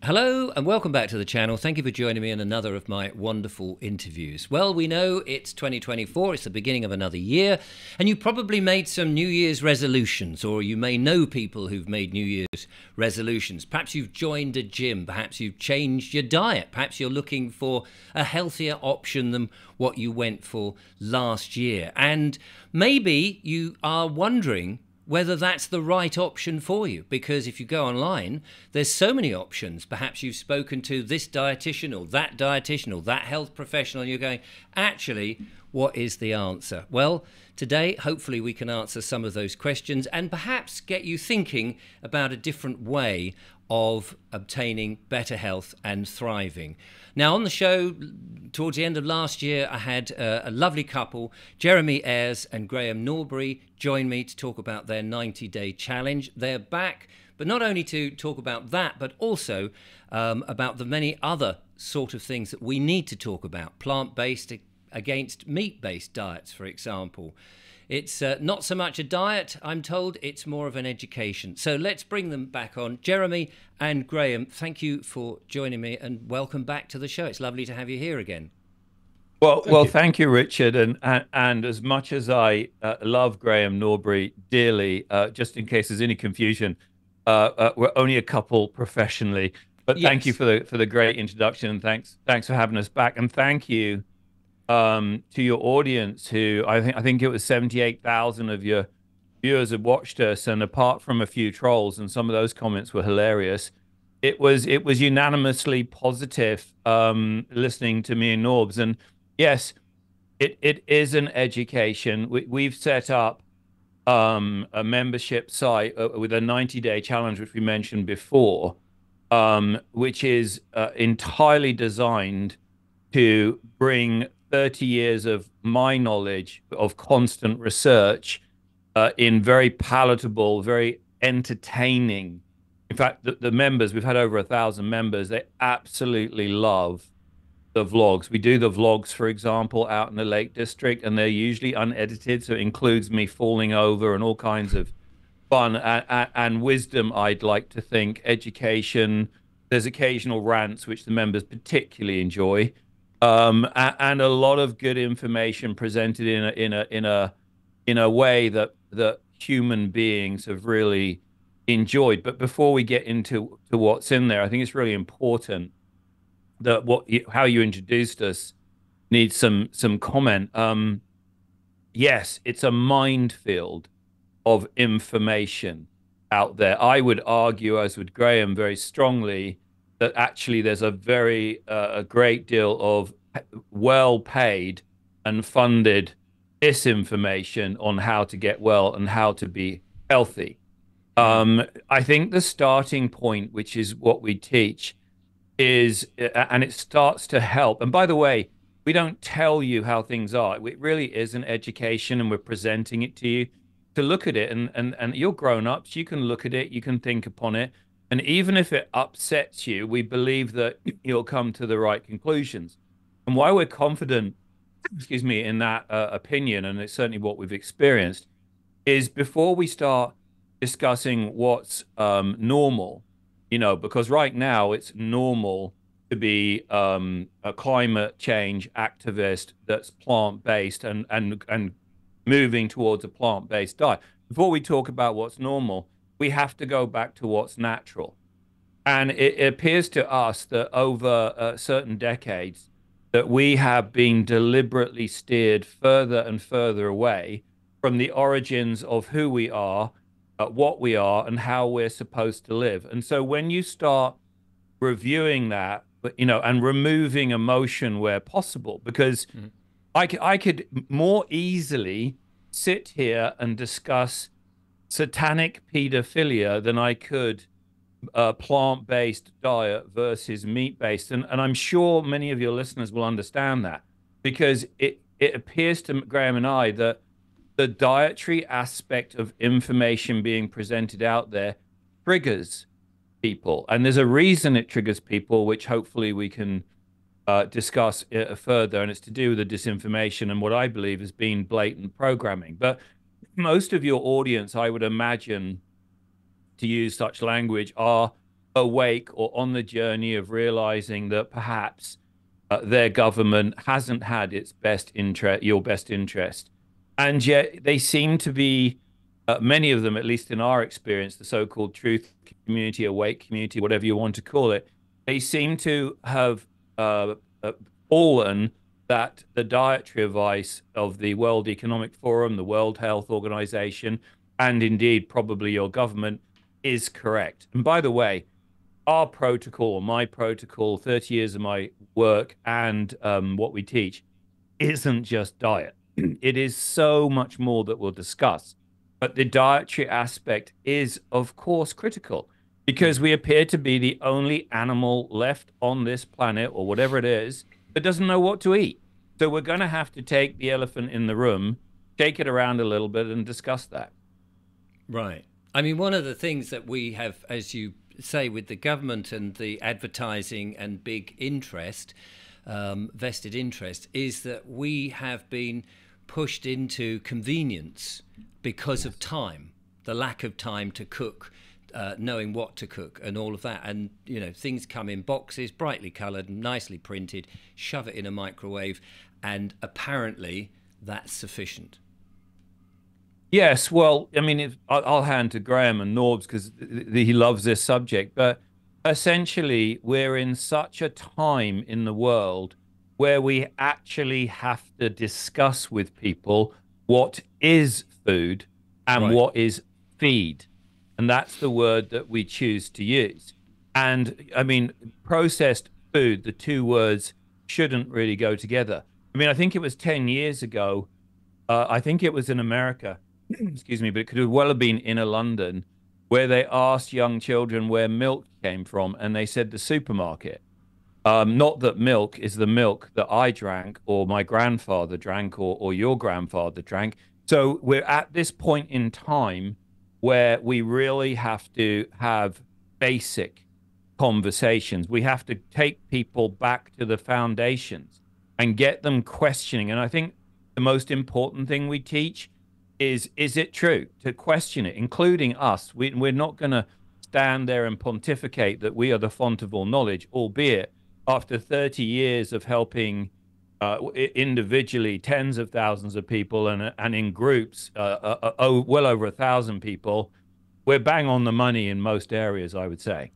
Hello and welcome back to the channel. Thank you for joining me in another of my wonderful interviews. Well, we know it's 2024, it's the beginning of another year, and you probably made some New Year's resolutions, or you may know people who've made New Year's resolutions. Perhaps you've joined a gym, perhaps you've changed your diet, perhaps you're looking for a healthier option than what you went for last year. And maybe you are wondering whether that's the right option for you. Because if you go online, there's so many options. Perhaps you've spoken to this dietitian or that health professional, and you're going, actually, what is the answer? Well, today, hopefully we can answer some of those questions and perhaps get you thinking about a different way of obtaining better health and thriving. Now, on the show, towards the end of last year, I had a lovely couple, Jeremy Ayres and Graeme Norbury, join me to talk about their 90-day challenge. They're back, but not only to talk about that, but also about the many other sort of things that we need to talk about, plant-based against meat-based diets, for example. It's not so much a diet, I'm told, it's more of an education. So let's bring them back on. Jeremy and Graeme, thank you for joining me and welcome back to the show. It's lovely to have you here again. Thank you, Richard. And as much as I love Graeme Norbury dearly, just in case there's any confusion, we're only a couple professionally. But thank you Yes. for the great introduction, and thanks for having us back. And thank you to your audience, who I think it was 78,000 of your viewers had watched us, and apart from a few trolls, and some of those comments were hilarious, it was unanimously positive listening to me and Norbs. And yes, it is an education. We've set up a membership site with a 90-day challenge, which we mentioned before, which is entirely designed to bring 30 years of my knowledge of constant research in very palatable, very entertaining. In fact, the members, we've had over 1,000 members, they absolutely love the vlogs. We do the vlogs, for example, out in the Lake District, and they're usually unedited, so it includes me falling over and all kinds of fun and wisdom, I'd like to think, education. There's occasional rants, which the members particularly enjoy, and a lot of good information presented in a way that human beings have really enjoyed. But before we get into what's in there, I think it's really important that how you introduced us needs some comment. Yes, it's a minefield of information out there. I would argue, as would Graeme, very strongly, that actually there's a great deal of well-paid and funded disinformation on how to get well and how to be healthy. I think the starting point, which is what we teach, and it starts to help. And by the way, we don't tell you how things are. It really is an education, and we're presenting it to you to look at it. And you're grown-ups, you can look at it, you can think upon it. And even if it upsets you, we believe that you'll come to the right conclusions. And why we're confident, excuse me, in that opinion, and it's certainly what we've experienced, is before we start discussing what's normal, because right now it's normal to be a climate change activist that's plant-based and moving towards a plant-based diet. Before we talk about what's normal, we have to go back to what's natural. And it appears to us that over certain decades that we have been deliberately steered further and further away from the origins of who we are, what we are, and how we're supposed to live. And so when you start reviewing that, and removing emotion where possible, because I could more easily sit here and discuss satanic pedophilia than I could plant-based diet versus meat-based. And I'm sure many of your listeners will understand that, because it appears to Graeme and I that the dietary aspect of information being presented out there triggers people. And there's a reason it triggers people, which hopefully we can discuss further. And it's to do with the disinformation and what I believe has been blatant programming. But most of your audience, I would imagine, to use such language, are awake or on the journey of realizing that perhaps their government hasn't had its best interest, your best interest. And yet they seem to be, many of them, at least in our experience, the so-called truth community, awake community, whatever you want to call it, they seem to have uh, uh, fallen that the dietary advice of the World Economic Forum, the World Health Organization, and indeed probably your government is correct. And by the way, our protocol, my protocol, 30 years of my work and what we teach isn't just diet. It is so much more that we'll discuss. But the dietary aspect is, of course, critical because we appear to be the only animal left on this planet or whatever it is that doesn't know what to eat. So we're going to have to take the elephant in the room, shake it around a little bit and discuss that. Right. I mean, one of the things that we have, as you say, with the government and the advertising and big interest, vested interest, is that we have been pushed into convenience because of time, the lack of time to cook, knowing what to cook and all of that. And, you know, things come in boxes, brightly coloured, nicely printed, shove it in a microwave, and apparently that's sufficient. Yes, well, I mean, I'll hand to Graham and Norbs because he loves this subject, but essentially, we're in such a time in the world where we actually have to discuss with people what is food and Right. what is feed. And that's the word that we choose to use. And I mean, processed food, the two words shouldn't really go together. I mean, I think it was 10 years ago, I think it was in America, excuse me, but it could have well have been in a London where they asked young children where milk came from, and they said the supermarket. Not that milk is the milk that I drank or my grandfather drank or your grandfather drank. So we're at this point in time where we really have to have basic conversations. We have to take people back to the foundations and get them questioning. And I think the most important thing we teach is it true? To question it, including us. We're not going to stand there and pontificate that we are the font of all knowledge, albeit after 30 years of helping individually tens of thousands of people and in groups well over 1,000 people, we're bang on the money in most areas, I would say.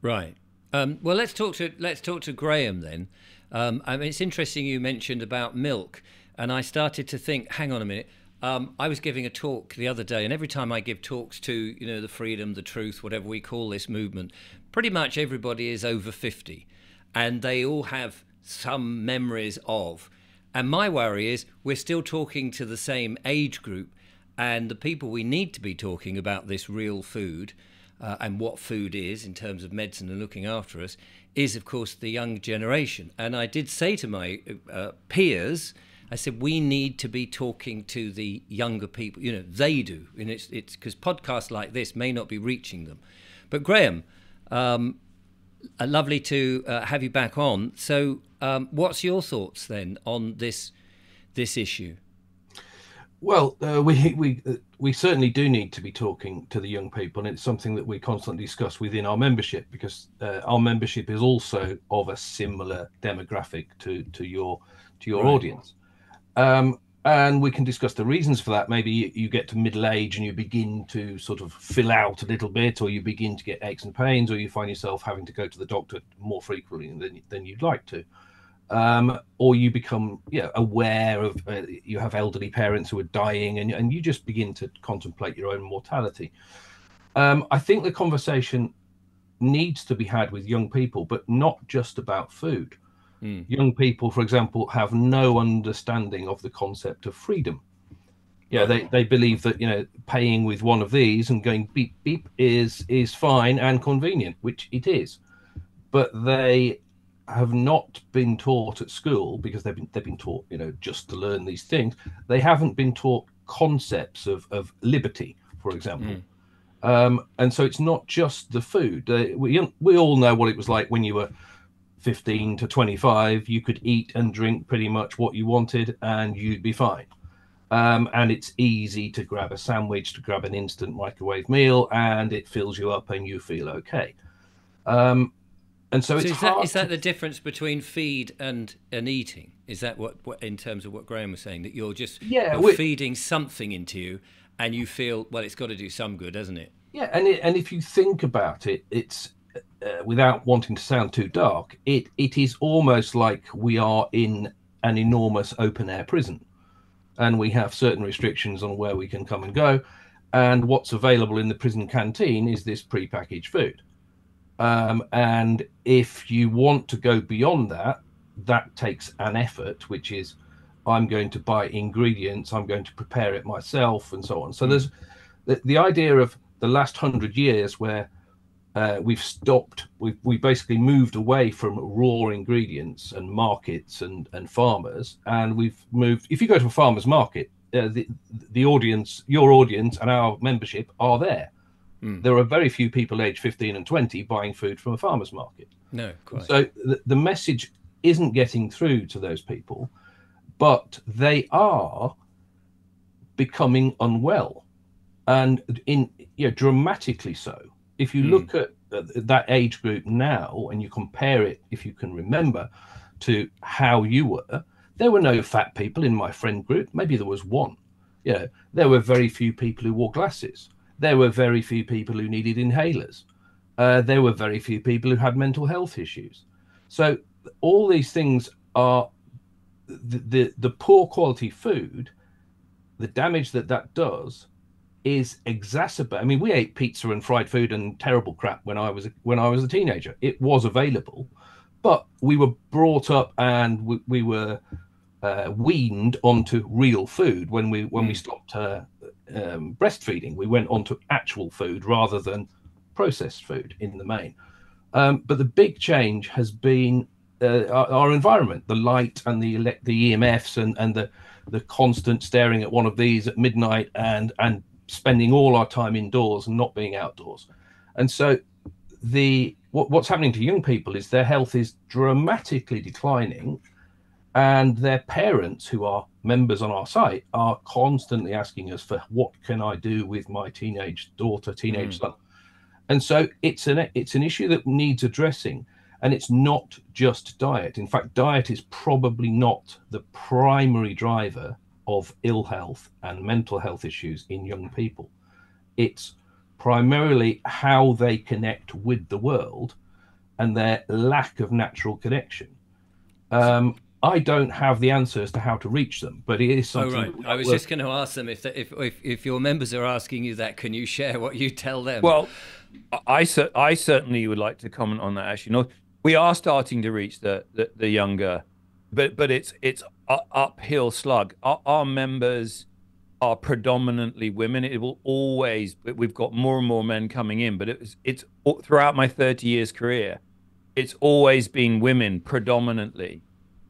Right. Well, let's talk to Graham then. I mean, it's interesting you mentioned about milk, and I started to think, hang on a minute. I was giving a talk the other day, and every time I give talks to, you know, the freedom, the truth, whatever we call this movement, pretty much everybody is over 50, and they all have some memories of. And my worry is we're still talking to the same age group, and the people we need to be talking about this real food and what food is in terms of medicine and looking after us is, of course, the young generation. And I did say to my peers, I said, we need to be talking to the younger people. You know, they do. And it's because podcasts like this may not be reaching them. But Graham, lovely to have you back on. So what's your thoughts then on this issue? Well, we certainly do need to be talking to the young people, and it's something that we constantly discuss within our membership, because our membership is also of a similar demographic to your right. audience. And we can discuss the reasons for that. Maybe you get to middle age and you begin to sort of fill out a little bit, or you begin to get aches and pains, or you find yourself having to go to the doctor more frequently than you'd like to. Or you become aware of you have elderly parents who are dying, and you just begin to contemplate your own mortality. I think the conversation needs to be had with young people, but not just about food. Young people, for example, have no understanding of the concept of freedom. Yeah, they believe that, you know, paying with one of these and going beep beep is fine and convenient, which it is, but they have not been taught at school, because they've been taught, you know, just to learn these things. They haven't been taught concepts of liberty, for example. And so it's not just the food. We all know what it was like when you were 15 to 25. You could eat and drink pretty much what you wanted and you'd be fine. And it's easy to grab a sandwich, to grab an instant microwave meal, and it fills you up and you feel okay. And so So it's hard. is that the difference between feed and eating? Is that what in terms of what Graham was saying, that you're just Yeah, you're feeding something into you and you feel, well, it's got to do some good, hasn't it? yeah, and if you think about it, it's without wanting to sound too dark, it is almost like we are in an enormous open air prison, and we have certain restrictions on where we can come and go, and what's available in the prison canteen is this prepackaged food. And if you want to go beyond that, that takes an effort, which is I'm going to buy ingredients, I'm going to prepare it myself, and so on. So there's the idea of the last 100 years where we basically moved away from raw ingredients and markets and farmers, and we've moved. If you go to a farmer's market, the audience, your audience, and our membership are there. There are very few people aged 15 and 20 buying food from a farmer's market. No, quite. So the message isn't getting through to those people, but they are becoming unwell, and dramatically so. If you look at that age group now and you compare it, if you can remember, to how you were, there were no fat people in my friend group. Maybe there was one. There were very few people who wore glasses. There were very few people who needed inhalers. There were very few people who had mental health issues. So all these things are the poor quality food, the damage that does is exacerbated. I mean, we ate pizza and fried food and terrible crap when I was a teenager. It was available, but we were brought up and we were weaned onto real food when we stopped breastfeeding. We went on to actual food rather than processed food in the main. But the big change has been our environment, the light and the EMFs and the constant staring at one of these at midnight and spending all our time indoors and not being outdoors. And so what's happening to young people is their health is dramatically declining, and their parents, who are members on our site, are constantly asking us for what can I do with my teenage daughter, teenage son. And so it's an issue that needs addressing, and it's not just diet. In fact, diet is probably not the primary driver of ill health and mental health issues in young people. It's primarily how they connect with the world and their lack of natural connection. I don't have the answers to how to reach them, but it is something. Oh, right. I was just going to ask them if your members are asking you that, can you share what you tell them? Well, I certainly would like to comment on that. Actually, no, we are starting to reach the younger, but it's uphill slug. Our members are predominantly women. It will always. We've got more and more men coming in, but it's throughout my 30 years career, it's always been women predominantly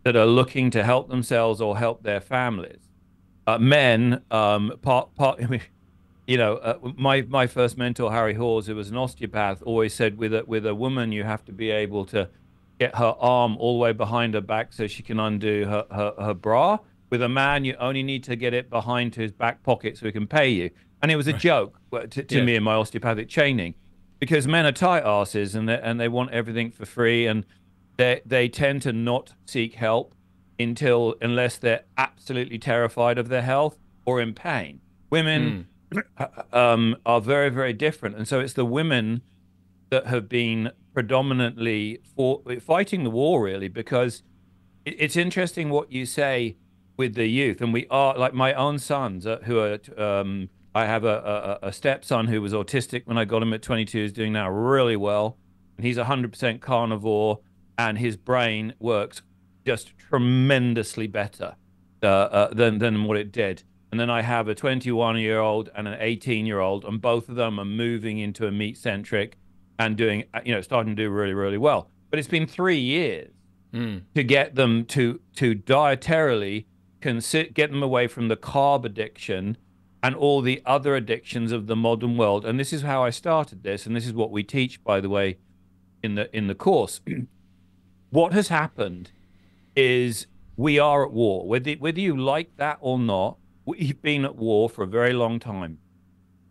that are looking to help themselves or help their families. Men, my first mentor, Harry Hawes, who was an osteopath, always said with a woman, you have to be able to get her arm all the way behind her back so she can undo her bra. With a man, you only need to get it behind to his back pocket so he can pay you. And it was a joke to me in my osteopathic training, because men are tight asses and they want everything for free, and they tend to not seek help unless they're absolutely terrified of their health or in pain. Women are very, very different. And so it's the women that have been predominantly fighting the war, really, because it's interesting what you say with the youth. And we are, like my own sons who are, I have a stepson who was autistic when I got him at 22, is doing now really well. And he's 100% carnivore, and his brain works just tremendously better than what it did. And then I have a 21-year-old and an 18-year-old, and both of them are moving into a meat-centric and doing, starting to do really, really well. But it's been 3 years to get them to dietarily get them away from the carb addiction and all the other addictions of the modern world. And this is how I started this, and this is what we teach, by the way, in the course. What has happened is we are at war. Whether you like that or not, we've been at war for a very long time.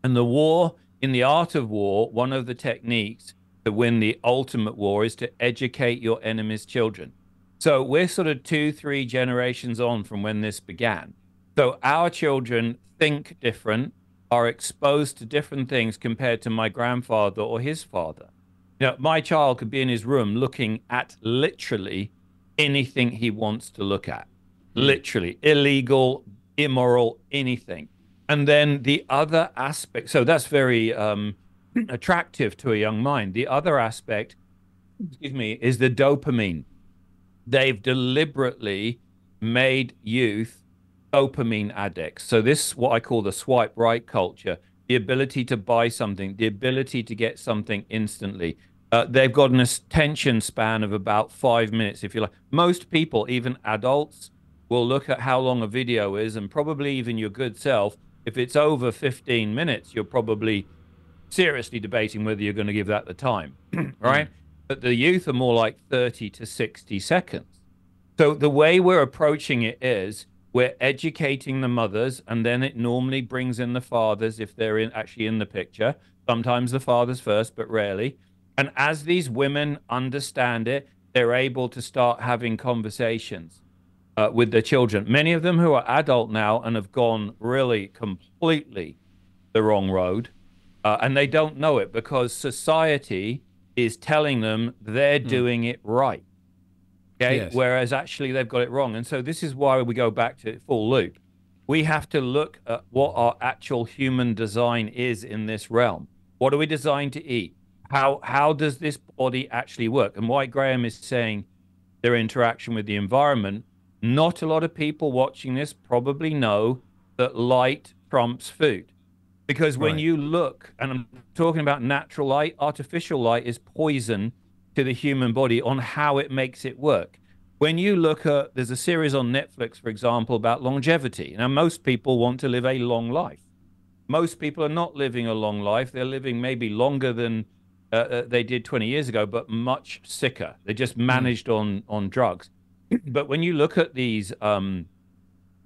And the war, in the art of war, one of the techniques to win the ultimate war is to educate your enemy's children. So we're sort of 2, 3 generations on from when this began. So our children think different, are exposed to different things compared to my grandfather or his father. You know, my child could be in his room looking at literally anything he wants to look at. Literally illegal, immoral, anything. And then the other aspect, so that's very attractive to a young mind. The other aspect, excuse me, is the dopamine. They've deliberately made youth dopamine addicts. So this, what I call the swipe right culture, the ability to buy something, the ability to get something instantly. They've got an attention span of about 5 minutes, if you like. Most people, even adults, will look at how long a video is, and probably even your good self, if it's over 15 minutes, you're probably seriously debating whether you're going to give that the time, right? But the youth are more like 30 to 60 seconds. So the way we're approaching it is we're educating the mothers, and then it normally brings in the fathers if they're actually in the picture. Sometimes the fathers first, but rarely. And as these women understand it, they're able to start having conversations with their children. Many of them who are adult now and have gone really completely the wrong road, and they don't know it because society is telling them they're doing it right. Okay. Yes. Whereas actually they've got it wrong. And so this is why we go back to full loop. We have to look at what our actual human design is in this realm. What are we designed to eat? How does this body actually work? And why Graham is saying their interaction with the environment, not a lot of people watching this probably know that light trumps food. Because when you look, and I'm talking about natural light, artificial light is poison to the human body on how it makes it work. When you look at, there's a series on Netflix, for example, about longevity. Now, most people want to live a long life. Most people are not living a long life. They're living maybe longer than they did 20 years ago, but much sicker. They just managed on drugs. But when you look at these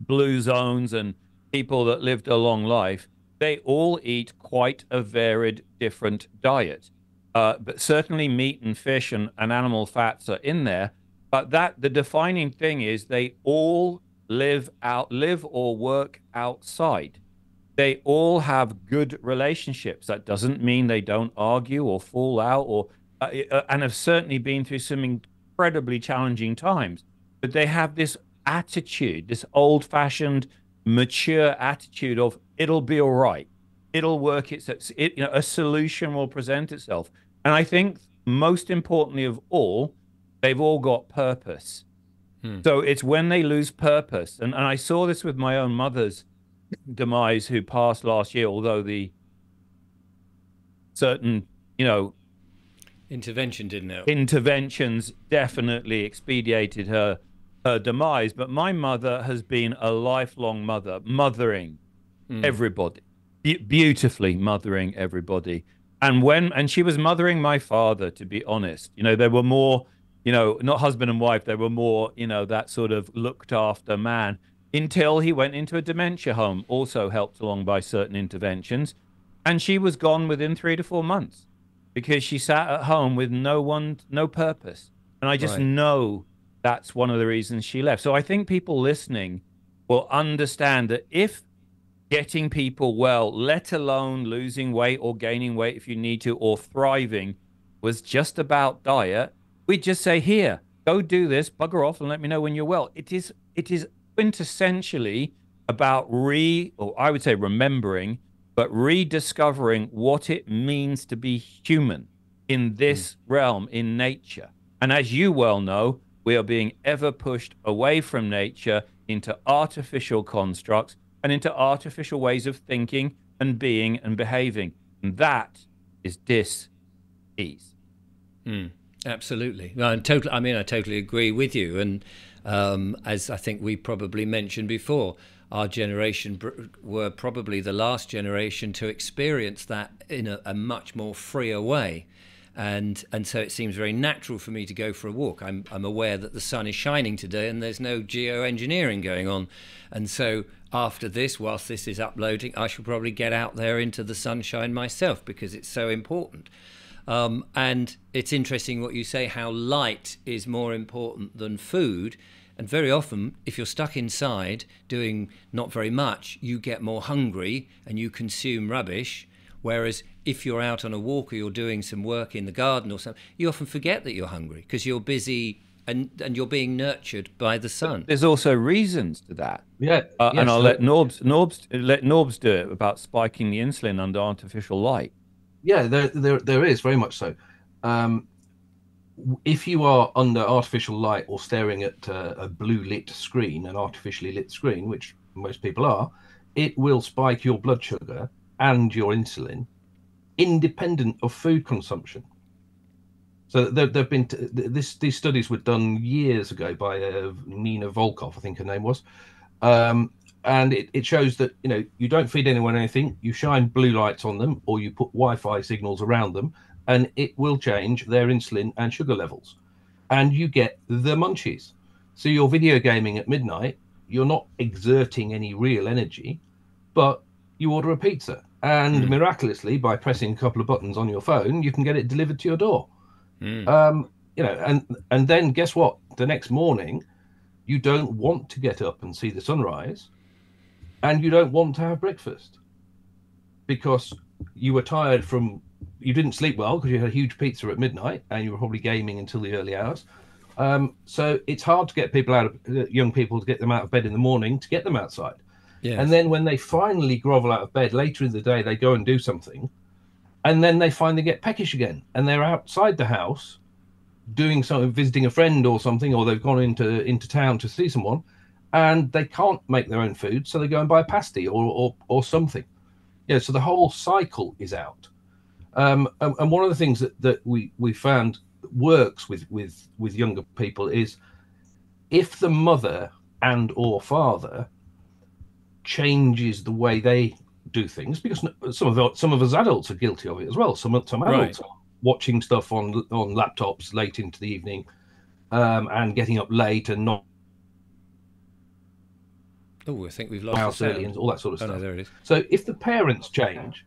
blue zones and people that lived a long life, they all eat quite a varied, different diet. But certainly meat and fish and animal fats are in there. But the defining thing is they all live or work outside. They all have good relationships. That doesn't mean they don't argue or fall out or and have certainly been through some incredibly challenging times. But they have this attitude, this old-fashioned, mature attitude of it'll be all right. It'll work. A solution will present itself. And I think most importantly of all, they've all got purpose. So it's when they lose purpose. And I saw this with my own mother's demise, who passed last year, although the certain, intervention didn't help. Interventions definitely expedited her demise. But my mother has been a lifelong mother, mothering everybody, beautifully mothering everybody. And she was mothering my father, to be honest. There were more, not husband and wife, there were more, that sort of looked after man, until he went into a dementia home, also helped along by certain interventions. And she was gone within 3 to 4 months because she sat at home with no purpose. And I just know that's one of the reasons she left. So I think people listening will understand that if getting people well, let alone losing weight or gaining weight if you need to, or thriving, was just about diet, we'd just say, here, go do this, bugger off and let me know when you're well. It is quintessentially about I would say remembering, but rediscovering what it means to be human in this realm, in nature. And as you well know, we are being ever pushed away from nature into artificial constructs and into artificial ways of thinking and being and behaving. And that is dis-ease. Absolutely. No, I totally agree with you. And as I think we probably mentioned before, our generation were probably the last generation to experience that in a much more freer way. And so it seems very natural for me to go for a walk. I'm aware that the sun is shining today and there's no geoengineering going on. And so after this, whilst this is uploading, I shall probably get out there into the sunshine myself because it's so important. And it's interesting what you say, how light is more important than food. And very often, if you're stuck inside doing not very much, you get more hungry and you consume rubbish. Whereas if you're out on a walk or you're doing some work in the garden or something, you often forget that you're hungry because you're busy and you're being nurtured by the sun. There's also reasons to that. Yeah. And I'll let Norbs do it about spiking the insulin under artificial light. Yeah, there is very much so. If you are under artificial light or staring at a blue lit screen, an artificially lit screen, which most people are, it will spike your blood sugar and your insulin independent of food consumption. So there've been these studies were done years ago by Nina Volkov, I think her name was, and it shows that you don't feed anyone anything, you shine blue lights on them, or you put Wi-Fi signals around them, and it will change their insulin and sugar levels, and you get the munchies. So you're video gaming at midnight, you're not exerting any real energy, but you order a pizza, and miraculously, by pressing a couple of buttons on your phone, you can get it delivered to your door. And then guess what? The next morning, you don't want to get up and see the sunrise, and you don't want to have breakfast because you were tired you didn't sleep well because you had a huge pizza at midnight and you were probably gaming until the early hours. So it's hard to get young people to get them out of bed in the morning to get them outside. Yes. And then when they finally grovel out of bed later in the day, they go and do something, and then they finally get peckish again, and they're outside the house doing something, visiting a friend or something, or they've gone into town to see someone, and they can't make their own food, so they go and buy a pasty or something. Yeah, so the whole cycle is out. And one of the things that we found works with younger people is if the mother and or father changes the way they do things, because some of us adults are guilty of it as well. Some adults are watching stuff on laptops late into the evening, and getting up late and not. Oh, I think we've lost house early and all that sort of stuff. No, there it is. So if the parents change,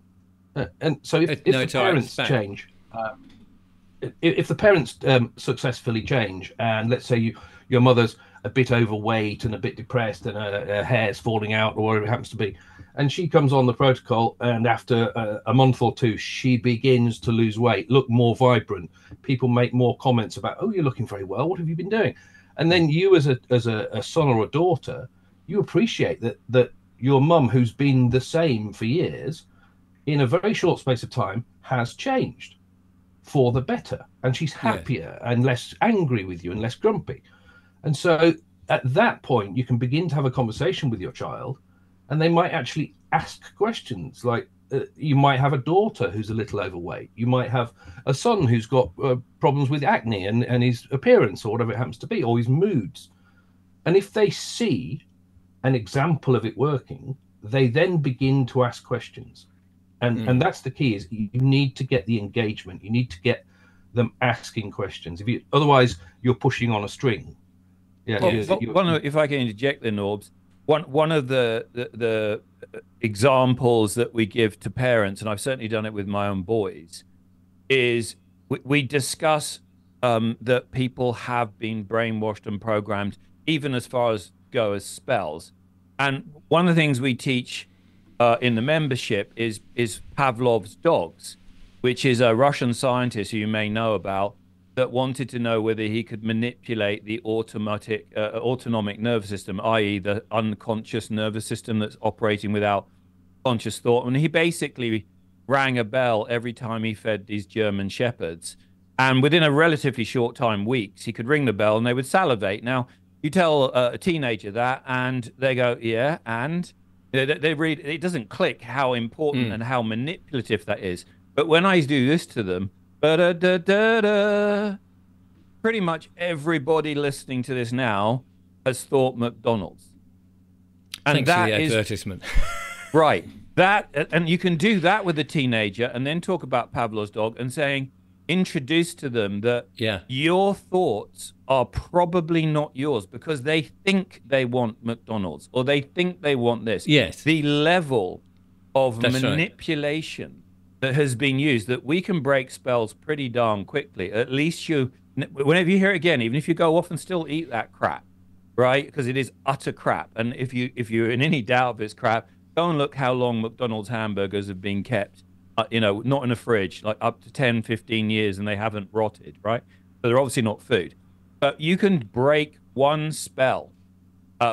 if the parents successfully change, and let's say your mother's a bit overweight and a bit depressed and her hair's falling out or whatever it happens to be, and she comes on the protocol, and after a month or two she begins to lose weight, look more vibrant, people make more comments about, oh, you're looking very well, what have you been doing? And then you as a son or a daughter, you appreciate that your mum, who's been the same for years, in a very short space of time has changed for the better, and she's happier and less angry with you and less grumpy. And so at that point you can begin to have a conversation with your child, and they might actually ask questions like, you might have a daughter who's a little overweight, you might have a son who's got problems with acne and his appearance or whatever it happens to be, or his moods. And if they see an example of it working, they then begin to ask questions. And that's the key, is you need to get the engagement, you need to get them asking questions. Otherwise you're pushing on a string. Yeah. If I can interject there, Norbs, one of the examples that we give to parents, and I've certainly done it with my own boys, is we discuss that people have been brainwashed and programmed, even as far as spells. And one of the things we teach in the membership is Pavlov's dogs, which is a Russian scientist who you may know about, that wanted to know whether he could manipulate the autonomic nervous system, i.e. the unconscious nervous system that's operating without conscious thought. And he basically rang a bell every time he fed these German shepherds. And within a relatively short time, weeks, he could ring the bell and they would salivate. Now, you tell a teenager that and they go, yeah, and they read, it doesn't click how important and how manipulative that is. But when I do this to them, pretty much everybody listening to this now has thought McDonald's. And thanks for the advertisement. Right. And you can do that with a teenager and then talk about Pavlov's dog and saying, introduce to them that your thoughts are probably not yours because they think they want McDonald's or they think they want this. Yes. The level of manipulation that has been used that we can break spells pretty darn quickly. At least whenever you hear it again, even if you go off and still eat that crap, right? Because it is utter crap. And if you're in any doubt of it's crap, go and look how long McDonald's hamburgers have been kept, not in a fridge, like up to 10, 15 years, and they haven't rotted, right? So they're obviously not food. But you can break one spell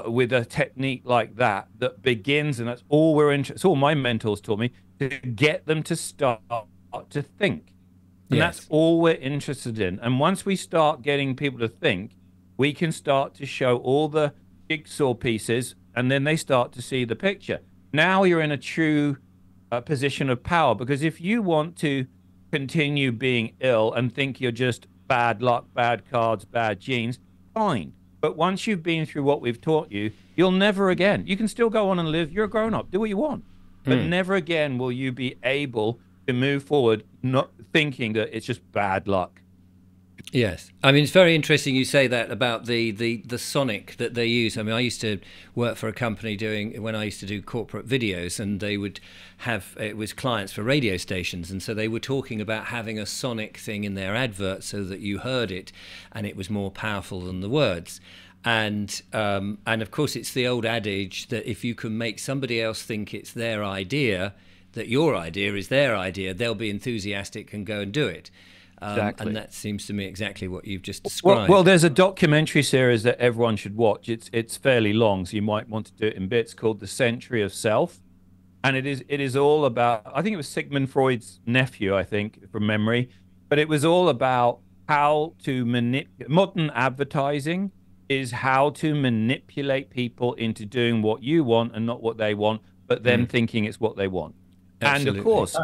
with a technique like that begins, and that's all we're interested. It's all my mentors taught me, to get them to start to think, and that's all we're interested in. And once we start getting people to think, we can start to show all the jigsaw pieces, and then they start to see the picture. Now you're in a true position of power, because if you want to continue being ill and think you're just bad luck, bad cards, bad genes, fine. But once you've been through what we've taught you, you'll never again. You can still go on and live. You're a grown-up. Do what you want. But never again will you be able to move forward not thinking that it's just bad luck. Yes. I mean, it's very interesting you say that about the sonic that they use. I mean, I used to work for a company when I used to do corporate videos, and they would have, it was clients for radio stations, and so they were talking about having a sonic thing in their advert so that you heard it and it was more powerful than the words. And of course, it's the old adage that if you can make somebody else think it's their idea, that your idea is their idea, they'll be enthusiastic and go and do it. Exactly. And that seems to me exactly what you've just described. Well, there's a documentary series that everyone should watch. It's fairly long, so you might want to do it in bits, called The Century of Self. And it is all about, I think it was Sigmund Freud's nephew, I think, from memory. But it was all about how to manipulate. Modern advertising is how to manipulate people into doing what you want and not what they want, but then thinking it's what they want. Absolutely. And of course,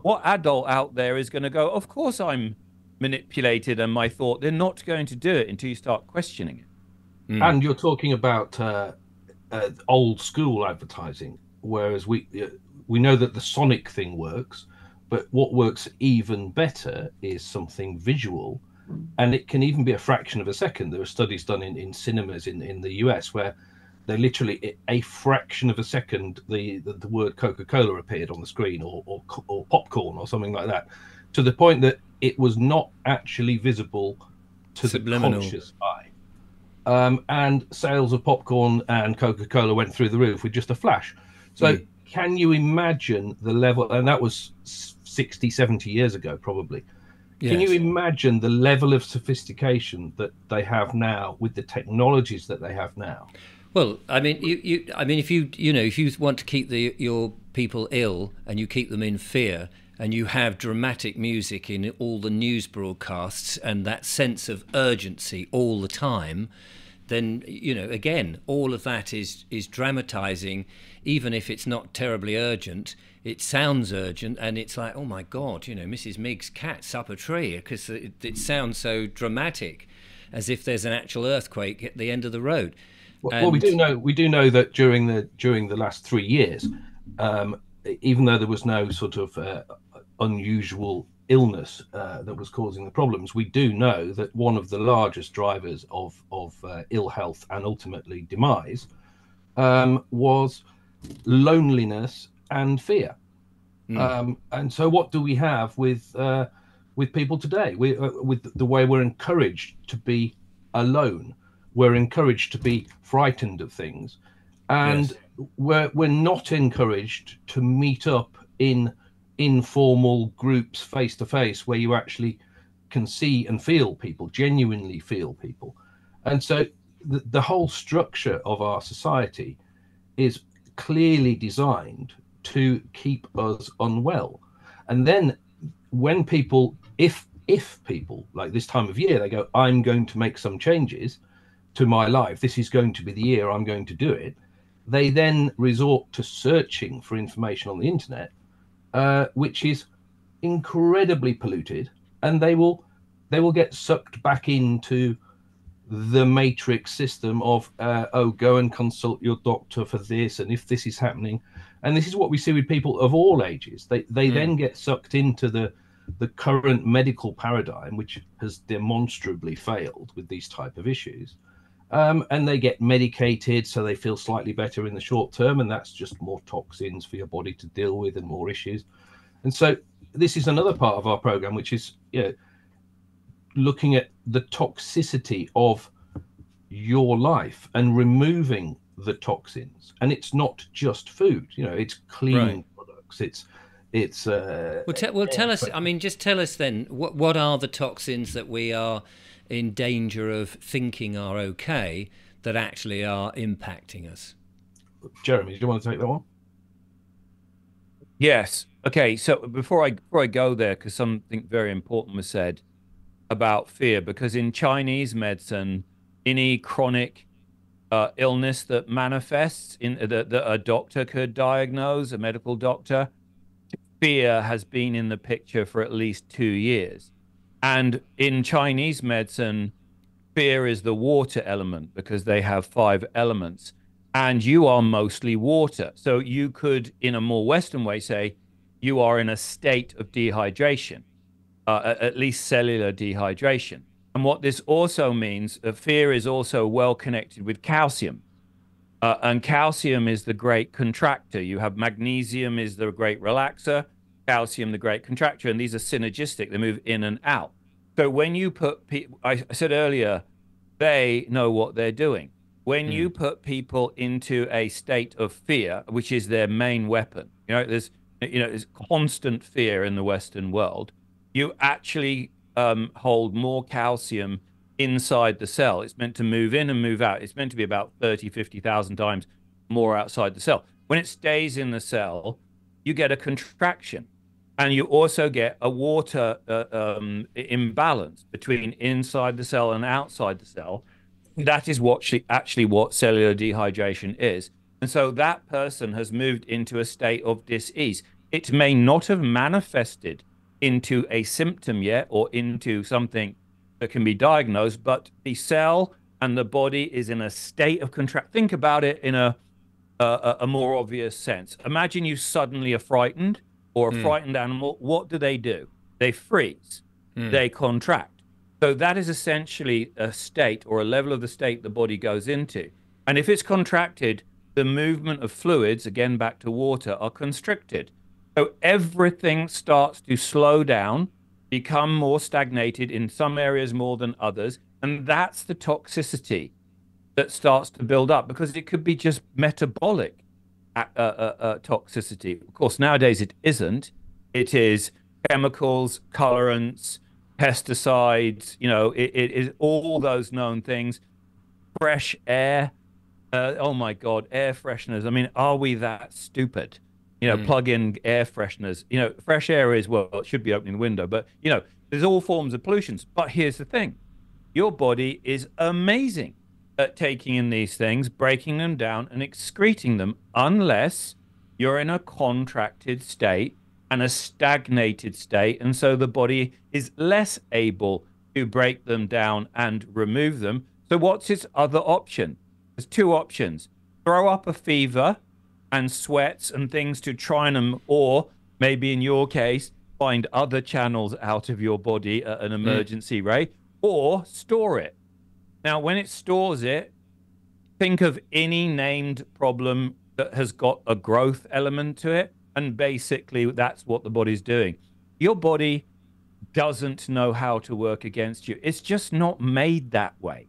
what adult out there is going to go, of course I'm manipulated and my thought? They're not going to do it until you start questioning it. And you're talking about old school advertising, whereas we know that the sonic thing works, but what works even better is something visual, and it can even be a fraction of a second. There are studies done in cinemas in the US where they literally, a fraction of a second, the word Coca-Cola appeared on the screen, or popcorn or something like that, to the point that it was not actually visible to Subliminal. the conscious eye. And sales of popcorn and Coca-Cola went through the roof with just a flash. So can you imagine the level, and that was 60, 70 years ago, probably. Can you imagine the level of sophistication that they have now with the technologies that they have now? Well, I mean, if you want to keep your people ill and you keep them in fear, and you have dramatic music in all the news broadcasts and that sense of urgency all the time, then again, all of that is dramatizing. Even if it's not terribly urgent, it sounds urgent, and it's like, oh my God, Mrs. Miggs' cat's up a tree, because it sounds so dramatic, as if there's an actual earthquake at the end of the road. Well, we do know that during the last 3 years, even though there was no sort of unusual illness that was causing the problems, we do know that one of the largest drivers of ill health and ultimately demise was loneliness and fear. And so, what do we have with people today? With the way we're encouraged to be alone. We're encouraged to be frightened of things, and we're not encouraged to meet up in informal groups face to face, where you actually can see and feel people, genuinely feel people. And so the whole structure of our society is clearly designed to keep us unwell. And then when people, if people, like this time of year, they go, I'm going to make some changes to my life, this is going to be the year I'm going to do it, they then resort to searching for information on the internet, which is incredibly polluted, and they will get sucked back into the matrix system of go and consult your doctor for this, and if this is happening. And this is what we see with people of all ages. They then get sucked into the current medical paradigm, which has demonstrably failed with these type of issues. And they get medicated so they feel slightly better in the short term, and that's just more toxins for your body to deal with and more issues. And so this is another part of our program, which is, looking at the toxicity of your life and removing the toxins. And it's not just food, it's cleaning products, it's tell us, I mean, just tell us then, what are the toxins that we are in danger of thinking are okay that actually are impacting us? Jeremy, do you want to take that one? Yes. Okay. So before I go there, because something very important was said about fear, because in Chinese medicine, any chronic illness that manifests that a doctor could diagnose, a medical doctor, fear has been in the picture for at least 2 years. And in Chinese medicine, fear is the water element because they have 5 elements. And you are mostly water. So you could, in a more Western way, say you are in a state of dehydration, at least cellular dehydration. And what this also means, fear is also well connected with calcium. And calcium is the great contractor. You have magnesium is the great relaxer, calcium the great contractor, and these are synergistic. They move in and out. So when you put people, I said earlier, they know what they're doing. When you put people into a state of fear, which is their main weapon, there's constant fear in the Western world. You actually hold more calcium inside the cell. It's meant to move in and move out. It's meant to be about 30, 50,000 times more outside the cell. When it stays in the cell, you get a contraction. And you also get a water imbalance between inside the cell and outside the cell. That is actually what cellular dehydration is. And so that person has moved into a state of dis-ease. It may not have manifested into a symptom yet or into something that can be diagnosed, but the cell and the body is in a state of contract. Think about it in a more obvious sense. Imagine you suddenly are frightened or a frightened animal. What do? They freeze. They contract. So that is essentially a state or a level of the state the body goes into. And if it's contracted, the movement of fluids, again back to water, are constricted. So everything starts to slow down, become more stagnated in some areas more than others. And that's the toxicity that starts to build up, because it could be just metabolic toxicity. Of course, nowadays it isn't. It is chemicals, colorants, pesticides, it is all those known things. Fresh air. Oh my God, air fresheners. I mean, are we that stupid? Plug in air fresheners. Fresh air is, well, it should be opening the window, but there's all forms of pollutions. But here's the thing. Your body is amazing at taking in these things, breaking them down and excreting them, unless you're in a contracted state and a stagnated state. And so the body is less able to break them down and remove them. So what's its other option? There's 2 options. Throw up a fever and sweats and things to try and, or maybe in your case, find other channels out of your body at an emergency rate, or store it. Now, when it stores it, think of any named problem that has got a growth element to it. And basically, that's what the body's doing. Your body doesn't know how to work against you. It's just not made that way.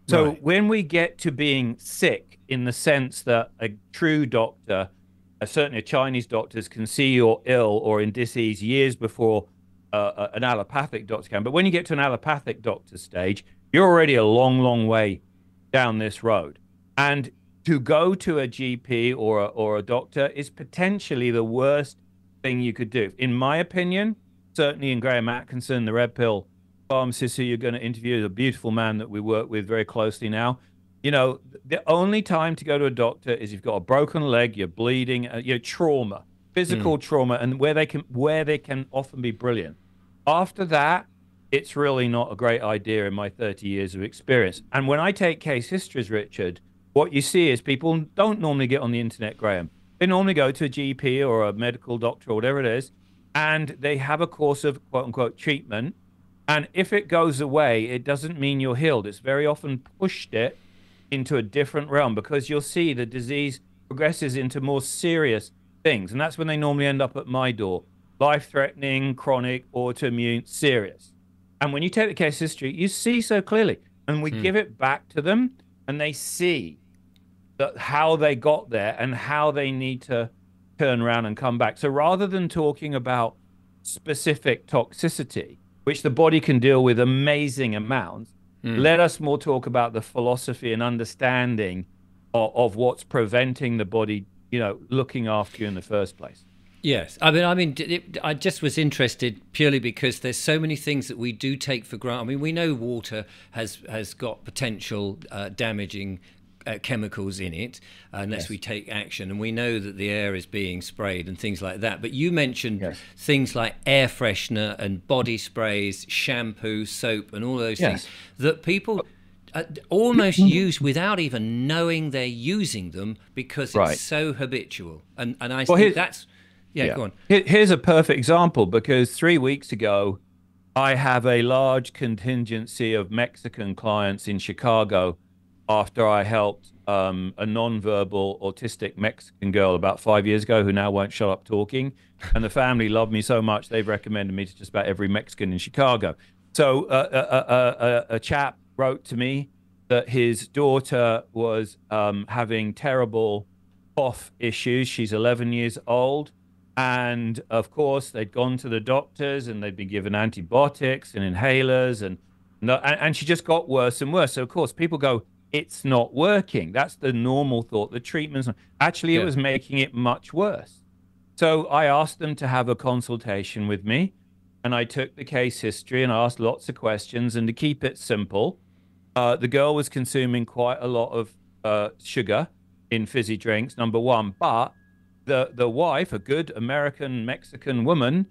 So when we get to being sick, in the sense that a true doctor, certainly a Chinese doctors, can see you're ill or in disease years before an allopathic doctor can. But when you get to an allopathic doctor stage, you're already a long, long way down this road. And to go to a GP or a doctor is potentially the worst thing you could do. In my opinion, certainly in Graham Atkinson, the Red Pill pharmacist who you're going to interview, is a beautiful man that we work with very closely now. The only time to go to a doctor is if you've got a broken leg, you're bleeding, trauma, physical trauma, and where they can often be brilliant. After that, it's really not a great idea in my 30 years of experience. And when I take case histories, Richard, what you see is people don't normally get on the internet, Graham. They normally go to a GP or a medical doctor or whatever it is, and they have a course of quote-unquote treatment. And if it goes away, it doesn't mean you're healed. It's very often pushed it into a different realm, because you'll see the disease progresses into more serious things. And that's when they normally end up at my door. life-threatening, chronic, autoimmune, serious. And when you take the case history, you see so clearly. And we give it back to them, and they see that how they got there and how they need to turn around and come back. So rather than talking about specific toxicity, which the body can deal with amazing amounts, let us more talk about the philosophy and understanding of what's preventing the body, you know, looking after you in the first place. Yes, I just was interested purely because there's so many things that we do take for granted. I mean, we know water has got potential damaging chemicals in it unless we take action, and we know that the air is being sprayed and things like that. But you mentioned things like air freshener and body sprays, shampoo, soap, and all those things that people almost use without even knowing they're using them because it's so habitual. And I think that's go on. Here's a perfect example, because 3 weeks ago I have a large contingency of Mexican clients in Chicago after I helped a non-verbal autistic Mexican girl about 5 years ago who now won't shut up talking. And the family loved me so much, they've recommended me to just about every Mexican in Chicago. So a chap wrote to me that his daughter was having terrible cough issues. She's 11 years old. And of course, they'd gone to the doctors and they'd been given antibiotics and inhalers. And she just got worse and worse. So, of course, people go, it's not working. That's the normal thought. The treatment's not. Actually, it was making it much worse. So I asked them to have a consultation with me, and I took the case history and asked lots of questions. And to keep it simple, the girl was consuming quite a lot of sugar in fizzy drinks, number one. But the wife, a good American Mexican woman,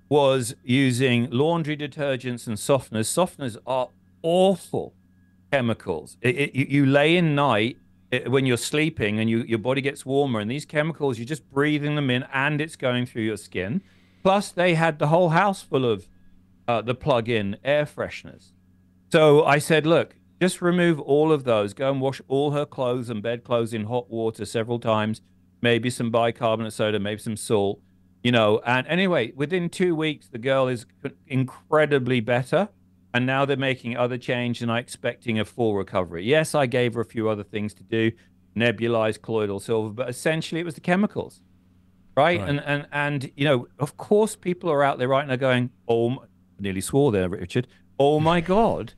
was using laundry detergents and softeners. Softeners are awful chemicals. You lay in night when you're sleeping and your body gets warmer, and these chemicals, you're just breathing them in and it's going through your skin. Plus they had the whole house full of the plug-in air fresheners. So I said, look, just remove all of those, go and wash all her clothes and bedclothes in hot water several times, maybe some bicarbonate soda, maybe some salt, you know. And anyway, within 2 weeks the girl is incredibly better. And now they're making other change, and I'm expecting a full recovery. Yes, I gave her a few other things to do, nebulized colloidal silver, but essentially it was the chemicals, right? And you know, of course, people are out there right now going, "Oh," nearly swore there, Richard. "Oh my God,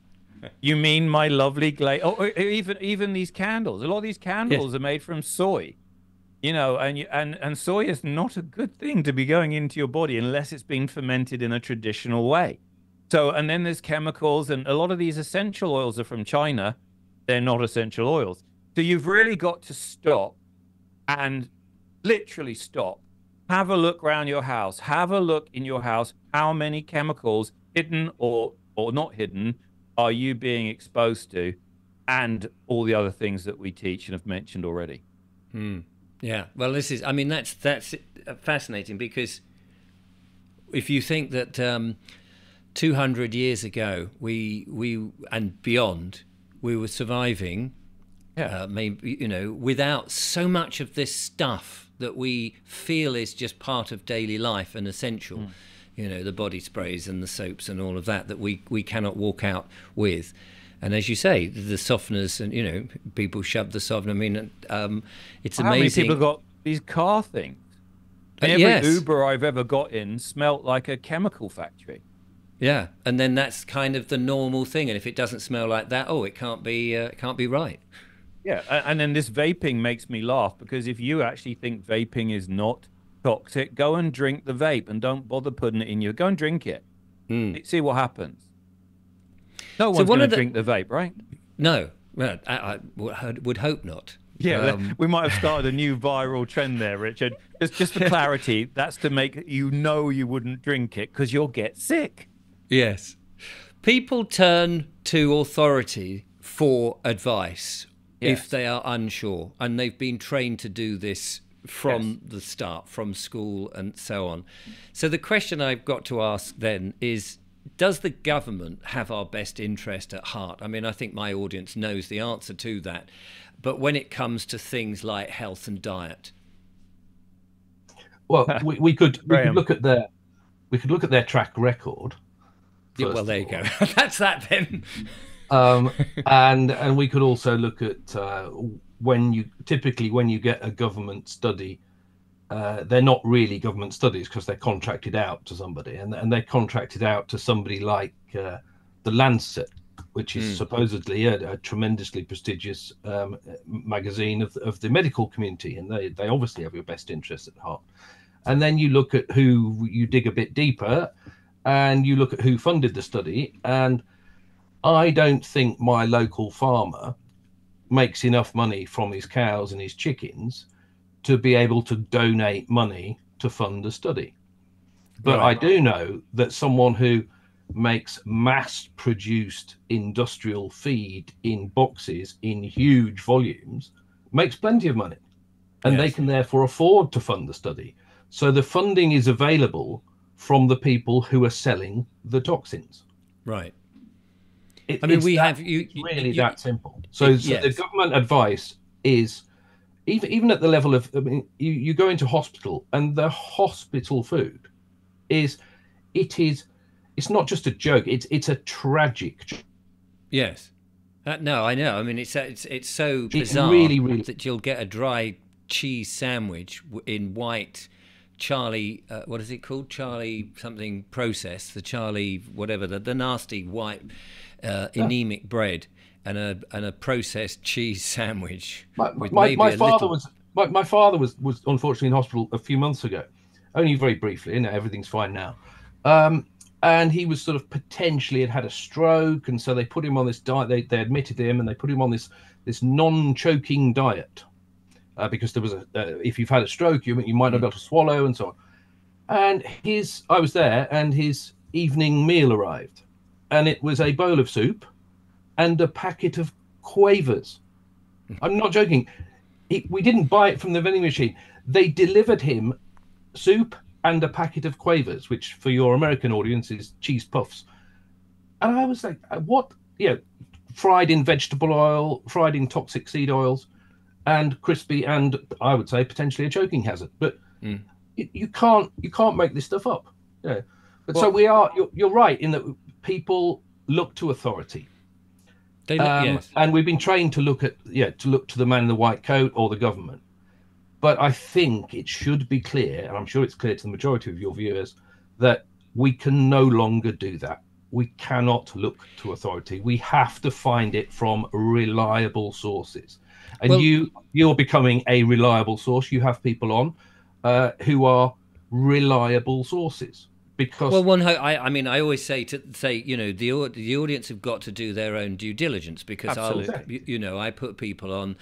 you mean my lovely glaze?" Oh, even these candles. A lot of these candles are made from soy, you know, and soy is not a good thing to be going into your body unless it's been fermented in a traditional way. So, and then there's chemicals, and a lot of these essential oils are from China. They're not essential oils. So you've really got to stop and literally stop. Have a look around your house. Have a look in your house. How many chemicals, hidden or not hidden, are you being exposed to? And all the other things that we teach and have mentioned already. Yeah. Well, this is, I mean, that's fascinating, because if you think that 200 years ago, we and beyond, we were surviving, maybe, you know, without so much of this stuff that we feel is just part of daily life and essential. You know, the body sprays and the soaps and all of that we cannot walk out with. And as you say, the softeners, and, you know, people shove the softener. I mean, it's amazing. How many people got these car things? Every Uber I've ever got in smelt like a chemical factory. Yeah, and then that's kind of the normal thing. And if it doesn't smell like that, it can't be right. Yeah, and then this vaping makes me laugh, because if you actually think vaping is not toxic, go and drink the vape and don't bother putting it in you. Go and drink it. See what happens. No one's going to drink the vape, right? No, well, I would hope not. Yeah, we might have started a new viral trend there, Richard. Just for clarity, that's to make you wouldn't drink it because you'll get sick. Yes. People turn to authority for advice if they are unsure, and they've been trained to do this from the start, from school and so on. So the question I've got to ask then is, does the government have our best interest at heart? I mean, I think my audience knows the answer to that. But when it comes to things like health and diet? Well, we could look at We could look at their track record. Yeah, well, there you go. That's that then. And we could also look at when you get a government study, they're not really government studies because they're contracted out to somebody, and they're contracted out to somebody like the Lancet, which is supposedly a tremendously prestigious magazine of the medical community, and they obviously have your best interests at heart. And then you look at who, you dig a bit deeper, and you look at who funded the study. And I don't think my local farmer makes enough money from his cows and his chickens to be able to donate money to fund a study. But right. I do know that someone who makes mass-produced industrial feed in boxes in huge volumes makes plenty of money, and they can therefore afford to fund the study. So the funding is available from the people who are selling the toxins. Right. That simple. So the government advice is, even at the level of, I mean, you go into hospital, and the hospital food it's not just a joke. It's a tragic joke. Yes. No, I know. I mean, it's so bizarre really that you'll get a dry cheese sandwich in white Charlie, what is it called? Charlie something processed, the Charlie whatever, the nasty white anemic bread, and a processed cheese sandwich. My father was unfortunately in hospital a few months ago, only very briefly, and everything's fine now. And he was sort of potentially had a stroke, and so they put him on this diet. They admitted him, and they put him on this non-choking diet. Because there was if you've had a stroke, you might not be able to swallow and so on. And I was there, and his evening meal arrived, and it was a bowl of soup and a packet of Quavers. I'm not joking. We didn't buy it from the vending machine. They delivered him soup and a packet of Quavers, which for your American audience is cheese puffs. And I was like, what? Fried in vegetable oil, fried in toxic seed oils, and crispy, and I would say potentially a choking hazard. But you can't make this stuff up. Yeah. But well, you're right in that people look to authority. Yes. And we've been trained to look to the man in the white coat or the government. But I think it should be clear, and I'm sure it's clear to the majority of your viewers, that we can no longer do that. We cannot look to authority. We have to find it from reliable sources. And you're becoming a reliable source. You have people on who are reliable sources. Because I mean, I always say the audience have got to do their own due diligence, because I put people on.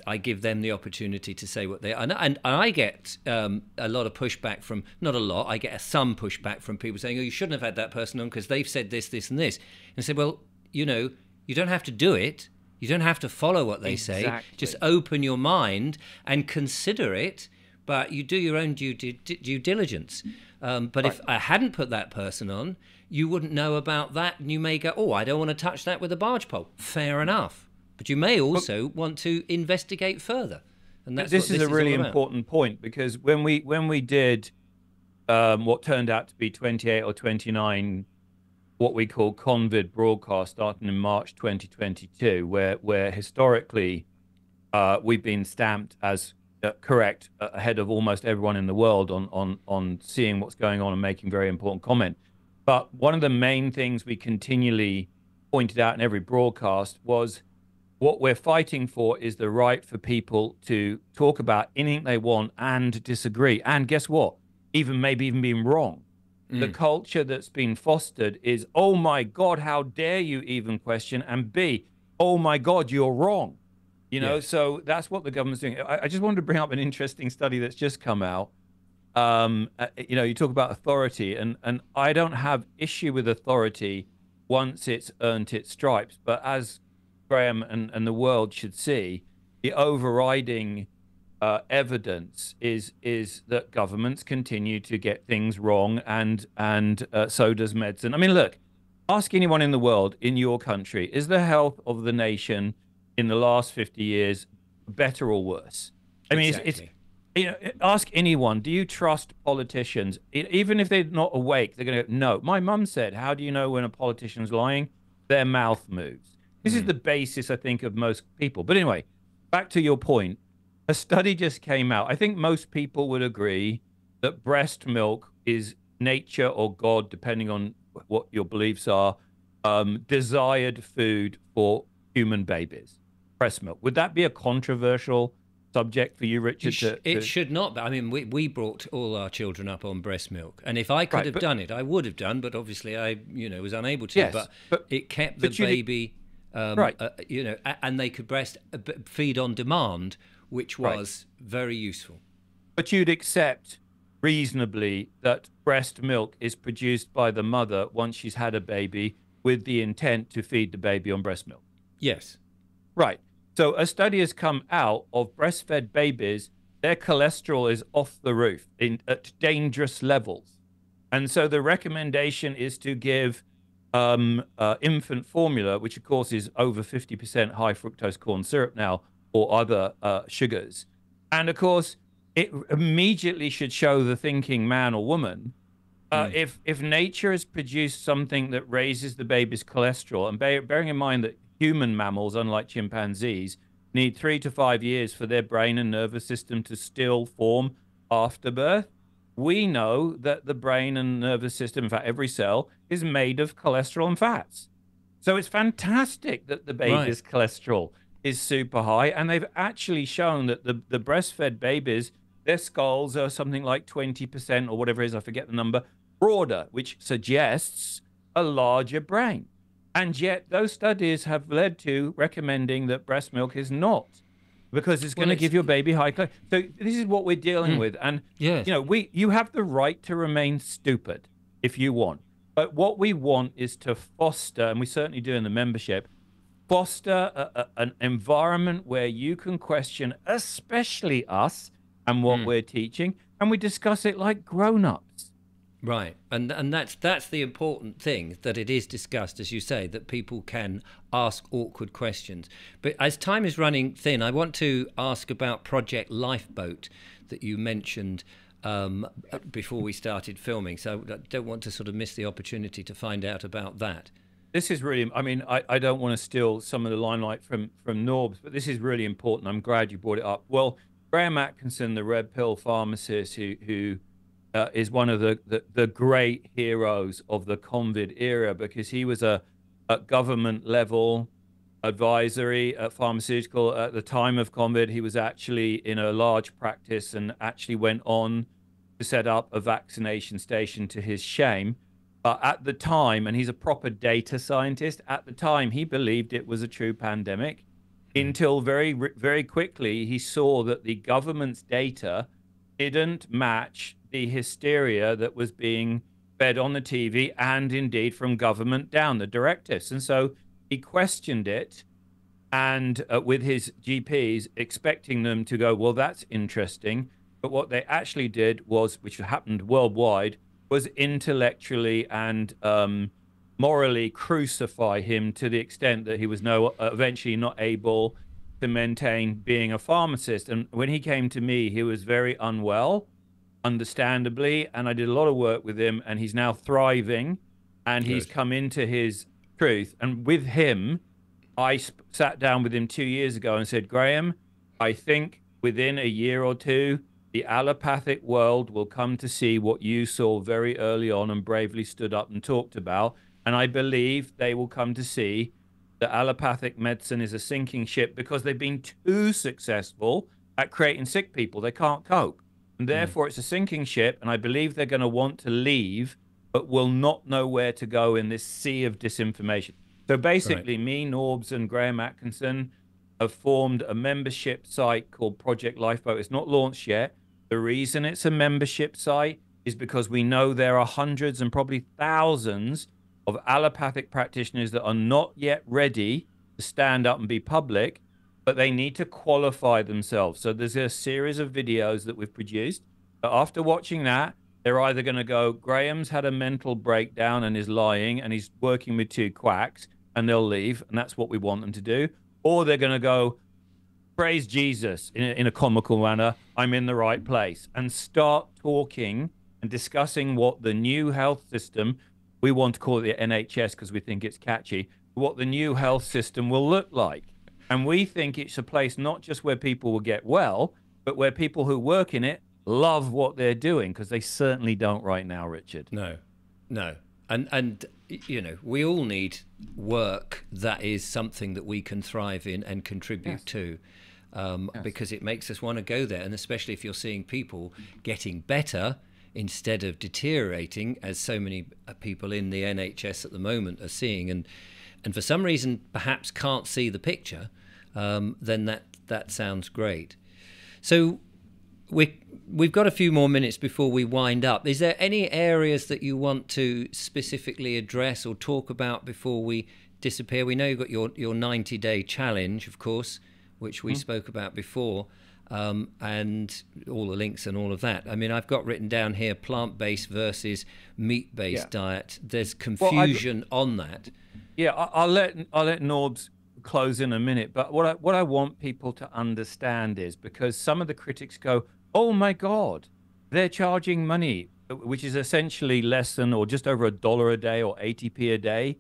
I give them the opportunity to say what they are, and I get a lot of pushback from, not a lot. I get some pushback from people saying, "Oh, you shouldn't have had that person on because they've said this, this, and this." And I say, "Well, you don't have to do it. You don't have to follow what they say. Just open your mind and consider it, but you do your own due diligence." But if I hadn't put that person on, you wouldn't know about that, and you may go, "Oh, I don't want to touch that with a barge pole." Fair enough. But you may also want to investigate further. And this is a really important point, because when we did what turned out to be 28 or 29, what we call Convid broadcast, starting in March 2022, where historically we've been stamped as correct ahead of almost everyone in the world on seeing what's going on and making very important comment. But one of the main things we continually pointed out in every broadcast was what we're fighting for is the right for people to talk about anything they want and disagree. And guess what? Maybe even being wrong. The culture that's been fostered is, "Oh my God, how dare you even question?" And B, "Oh my God, you're wrong." So that's what the government's doing. I just wanted to bring up an interesting study that's just come out. You talk about authority, and I don't have issue with authority once it's earned its stripes. But as Graeme and the world should see, the overriding evidence is that governments continue to get things wrong, and so does medicine. I mean, look, ask anyone in the world, in your country, is the health of the nation in the last 50 years better or worse? I mean, You know, ask anyone, do you trust politicians? Even if they're not awake, they're going to go, no. My mum said, how do you know when a politician's lying? Their mouth moves. This is the basis, I think, of most people. But anyway, back to your point. A study just came out. I think most people would agree that breast milk is nature or God, depending on what your beliefs are, desired food for human babies. Breast milk. Would that be a controversial subject for you, Richard? It should not be. I mean, we brought all our children up on breast milk, and if I could have done it, I would have done. But obviously, I was unable to. Yes, but it kept the baby, and they could feed on demand, which was very useful. But you'd accept reasonably that breast milk is produced by the mother once she's had a baby with the intent to feed the baby on breast milk. Yes. Right. So a study has come out of breastfed babies. Their cholesterol is off the roof at dangerous levels. And so the recommendation is to give infant formula, which of course is over 50% high fructose corn syrup now, or other sugars. And of course, it immediately should show the thinking man or woman, if nature has produced something that raises the baby's cholesterol, and bearing in mind that human mammals, unlike chimpanzees, need 3 to 5 years for their brain and nervous system to still form after birth, we know that the brain and nervous system, in fact, every cell, is made of cholesterol and fats. So it's fantastic that the baby's cholesterol is super high. And they've actually shown that the breastfed babies, their skulls are something like 20% or whatever it is, I forget the number, broader, which suggests a larger brain. And yet those studies have led to recommending that breast milk is not, because it's going to give your baby high cholesterol. So this is what we're dealing with. And, you have the right to remain stupid if you want. But what we want is to foster, and we certainly do in the membership, foster an environment where you can question, especially us and what we're teaching, and we discuss it like grown-ups. Right, and that's the important thing, that it is discussed, as you say, that people can ask awkward questions. But as time is running thin, I want to ask about Project Lifeboat that you mentioned before we started filming. So I don't want to sort of miss the opportunity to find out about that. This is really, I mean, I don't want to steal some of the limelight from Norbs, but this is really important. I'm glad you brought it up. Well, Graham Atkinson, the red pill pharmacist who is one of the great heroes of the COVID era, because he was a government level advisory pharmaceutical at the time of COVID. He was actually in a large practice and actually went on to set up a vaccination station, to his shame. But at the time, and he's a proper data scientist, at the time he believed it was a true pandemic, until very, very quickly he saw that the government's data didn't match the hysteria that was being fed on the TV and indeed from government down, the directives. And so he questioned it, and with his GPs, expecting them to go, well, that's interesting. But what they actually did was, which happened worldwide, was intellectually and morally crucify him, to the extent that he was eventually not able to maintain being a pharmacist. And when he came to me, he was very unwell, understandably, and I did a lot of work with him, and he's now thriving, and he's come into his truth. And with him, I sat down with him 2 years ago and said, Graham, I think within a year or two, the allopathic world will come to see what you saw very early on and bravely stood up and talked about. And I believe they will come to see that allopathic medicine is a sinking ship, because they've been too successful at creating sick people. They can't cope. And therefore, it's a sinking ship. And I believe they're going to want to leave, but will not know where to go in this sea of disinformation. So basically, me, Norbs, and Graham Atkinson have formed a membership site called Project Lifeboat. It's not launched yet. The reason it's a membership site is because we know there are hundreds and probably thousands of allopathic practitioners that are not yet ready to stand up and be public, but they need to qualify themselves. So there's a series of videos that we've produced. But after watching that, they're either going to go, Graham's had a mental breakdown and is lying and he's working with two quacks, and they'll leave. And that's what we want them to do. Or they're going to go, praise Jesus in a comical manner. I'm in the right place, and start talking and discussing what the new health system, we want to call it the NHS because we think it's catchy, what the new health system will look like. And we think it's a place not just where people will get well, but where people who work in it love what they're doing, because they certainly don't right now, Richard. No, no. And you know, we all need work that is something that we can thrive in and contribute to, because it makes us want to go there. And especially if you're seeing people getting better instead of deteriorating, as so many people in the NHS at the moment are seeing, and for some reason perhaps can't see the picture, then that sounds great. So we've got a few more minutes before we wind up. Is there any areas that you want to specifically address or talk about before we disappear? We know you've got your 90-day challenge, of course, which we spoke about before, and all the links and all of that. I mean, I've got written down here plant-based versus meat-based diet. There's confusion on that. Yeah, I'll let Norbs close in a minute, but what I want people to understand is, because some of the critics go, oh my God, they're charging money, which is essentially less than or just over $1 a day or 80p a day,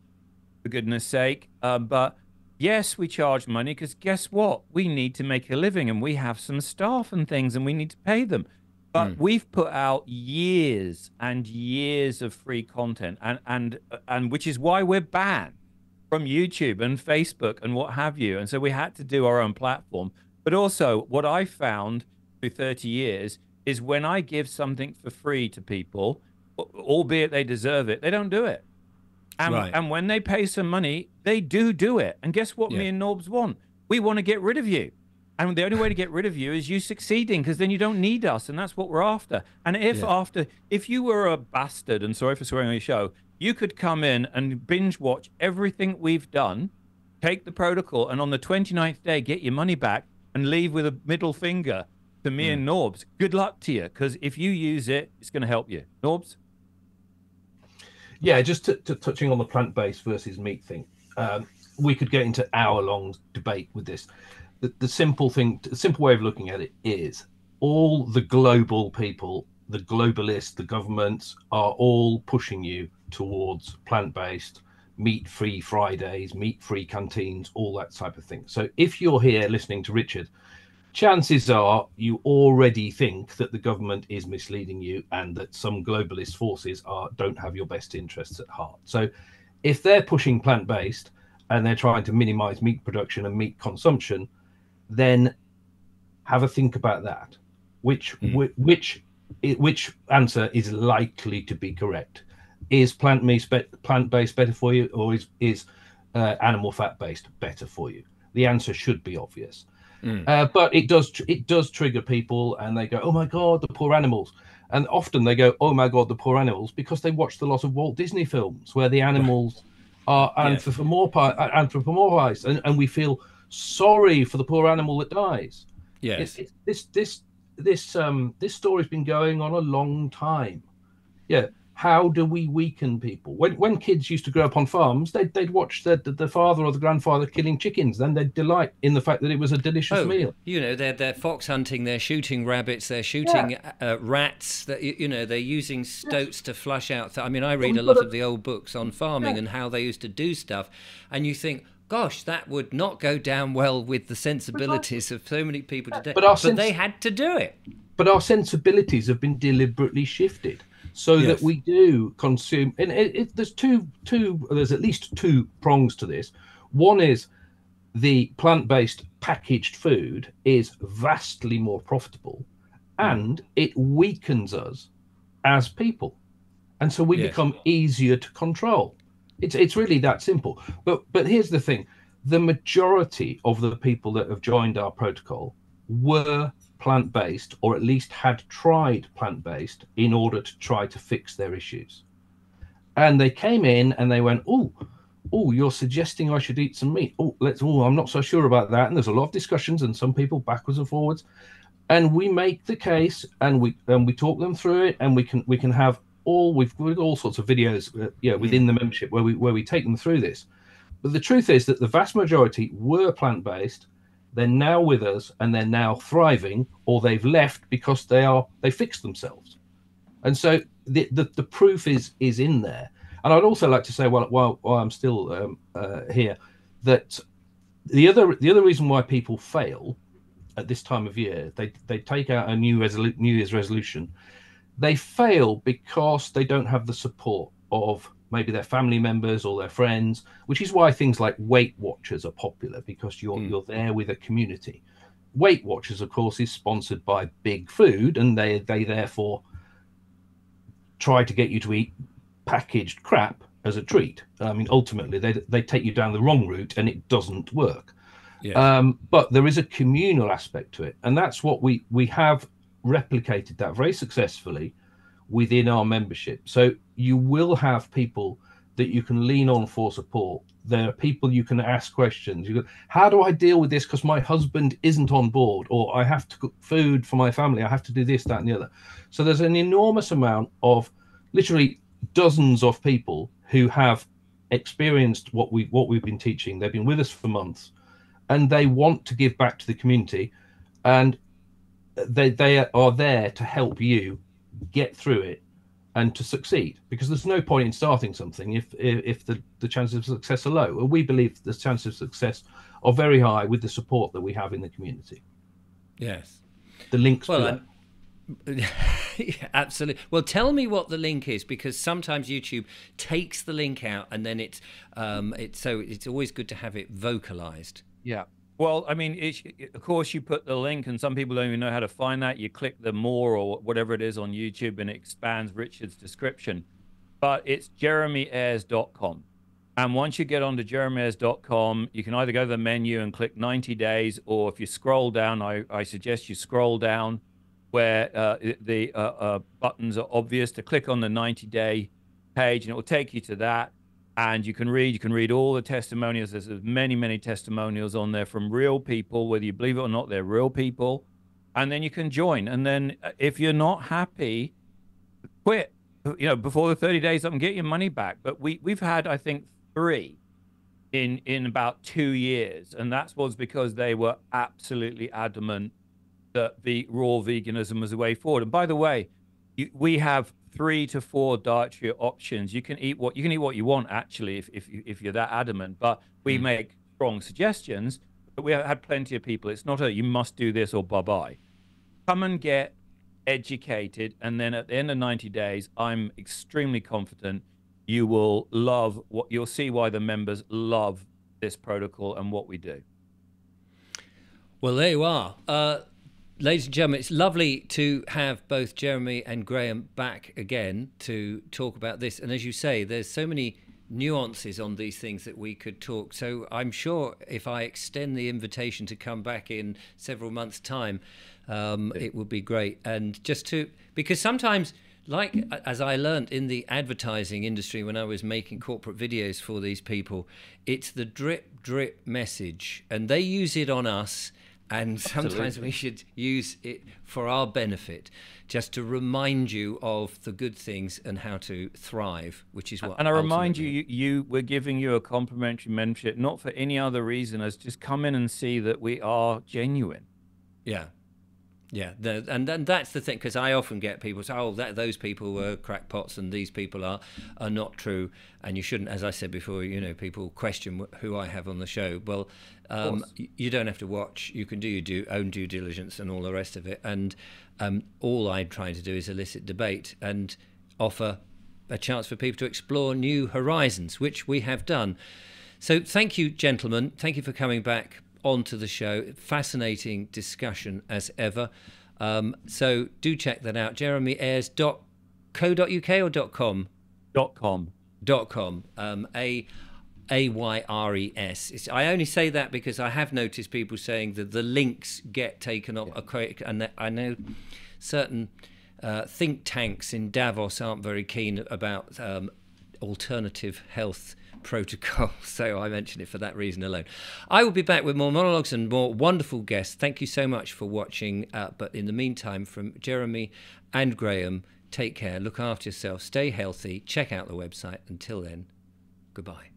for goodness sake. But yes, we charge money because guess what? We need to make a living, and we have some staff and things, and we need to pay them. But we've put out years and years of free content, and which is why we're banned from YouTube and Facebook and what have you. And so we had to do our own platform. But also what I found through 30 years is when I give something for free to people, albeit they deserve it, they don't do it. And when they pay some money, they do it. And guess what me and Norbs want? We want to get rid of you. And the only way to get rid of you is you succeeding, because then you don't need us. And that's what we're after. And if you were a bastard, and sorry for swearing on your show, you could come in and binge watch everything we've done, take the protocol, and on the 29th day, get your money back and leave with a middle finger to me and Norbs. Good luck to you, because if you use it, it's going to help you. Norbs? Yeah, just to touching on the plant-based versus meat thing. We could get into hour-long debate with this. The simple way of looking at it is all the global people, the globalists, the governments are all pushing you towards plant-based, meat-free Fridays, meat-free canteens, all that type of thing. So if you're here listening to Richard, chances are you already think that the government is misleading you and that some globalist forces don't have your best interests at heart. So if they're pushing plant-based and they're trying to minimize meat production and meat consumption, then have a think about that. Which answer is likely to be correct? Is plant-based better for you, or is animal fat-based better for you? The answer should be obvious. But it does trigger people, and they go, oh my God, the poor animals. And often they go, oh my God, the poor animals, because they watched a lot of Walt Disney films where the animals are anthropomorphized, and we feel sorry for the poor animal that dies. Yes. This story's been going on a long time. Yeah. How do we weaken people? When kids used to grow up on farms, they'd watch the father or the grandfather killing chickens. Then they'd delight in the fact that it was a delicious meal. You know, they're fox hunting, they're shooting rabbits, they're shooting rats. That they're using stoats to flush out. I mean, I read a lot of the old books on farming and how they used to do stuff, and you think, gosh, that would not go down well with the sensibilities of so many people today. But they had to do it. But our sensibilities have been deliberately shifted so that we do consume. And there's at least two prongs to this. One is the plant-based packaged food is vastly more profitable, and it weakens us as people. And so we become easier to control. It's really that simple. But here's the thing. The majority of the people that have joined our protocol were plant-based, or at least had tried plant-based in order to try to fix their issues. And they came in and they went, oh, you're suggesting I should eat some meat. I'm not so sure about that. And there's a lot of discussions and some people backwards and forwards. And we make the case and we talk them through it, and we can have we've got all sorts of videos within the membership where we take them through this. But the truth is that the vast majority were plant-based, They're now with us and they're now thriving, or they've left because they fixed themselves. And so the proof is in there. And I'd also like to say, while I'm still here, that the other reason why people fail at this time of year, they take out a New Year's resolution. They fail because they don't have the support of maybe their family members or their friends, which is why things like Weight Watchers are popular, because you're there with a community. Weight Watchers, of course, is sponsored by Big Food, and they therefore try to get you to eat packaged crap as a treat. I mean, ultimately, they take you down the wrong route, and it doesn't work. Yes. But there is a communal aspect to it, and that's what we have replicated that very successfully within our membership. So you will have people that you can lean on for support. There are people you can ask questions. You go, how do I deal with this because my husband isn't on board, or I have to cook food for my family, I have to do this, that, and the other. So there's an enormous amount of, literally dozens of people who have experienced what we've been teaching. They've been with us for months, and they want to give back to the community, and they are there to help you get through it and to succeed, because there's no point in starting something if the chances of success are low. We believe the chances of success are very high with the support that we have in the community. Yes. The links below. Yeah, absolutely. Well, tell me what the link is, because sometimes YouTube takes the link out, and then so it's always good to have it vocalized. Yeah. Well, I mean, of course, you put the link, and some people don't even know how to find that. You click the more or whatever it is on YouTube, and it expands Richard's description. But it's jeremyayres.com. And once you get onto jeremyayres.com, you can either go to the menu and click 90 days, or if you scroll down, I suggest you scroll down where the buttons are obvious, to click on the 90-day page, and it will take you to that. And you can read all the testimonials. There's many, many testimonials on there from real people, whether you believe it or not, they're real people. And then you can join. And then if you're not happy, quit, before the 30 days up and get your money back. But we've had, I think, 3 in about 2 years. And that was because they were absolutely adamant that the raw veganism was the way forward. And by the way, we have 3 to 4 dietary options. You can eat what you want, actually, if you're that adamant. But we make strong suggestions. But we have had plenty of people. It's not you must do this or bye-bye. Come and get educated, and then at the end of 90 days, I'm extremely confident you will love you'll see why the members love this protocol and what we do. Well, there you are. Ladies and gentlemen, it's lovely to have both Jeremy and Graeme back again to talk about this. And as you say, there's so many nuances on these things that we could talk. So I'm sure if I extend the invitation to come back in several months' time, it would be great. And because sometimes, like as I learned in the advertising industry when I was making corporate videos for these people, it's the drip message, and they use it on us. And sometimes we should use it for our benefit, just to remind you of the good things and how to thrive, which is what. And I remind you, we're giving you a complimentary membership, not for any other reason as just come in and see that we are genuine. Yeah. Yeah, and that's the thing, because I often get people say, "Oh, those people were crackpots, and these people are not true." And you shouldn't, as I said before, people question who I have on the show. Well, you don't have to watch. You can do your own due diligence and all the rest of it. And all I'm trying to do is elicit debate and offer a chance for people to explore new horizons, which we have done. So thank you, gentlemen. Thank you for coming back onto the show. Fascinating discussion as ever. So do check that out. jeremyayres.co.uk or .com? .com. Ayres. I only say that because I have noticed people saying that the links get taken off, and I know certain think tanks in Davos aren't very keen about alternative health protocol, so I mention it for that reason alone. I will be back with more monologues and more wonderful guests. Thank you so much for watching, but in the meantime, from Jeremy and Graeme, take care, look after yourself, stay healthy, check out the website. Until then, goodbye.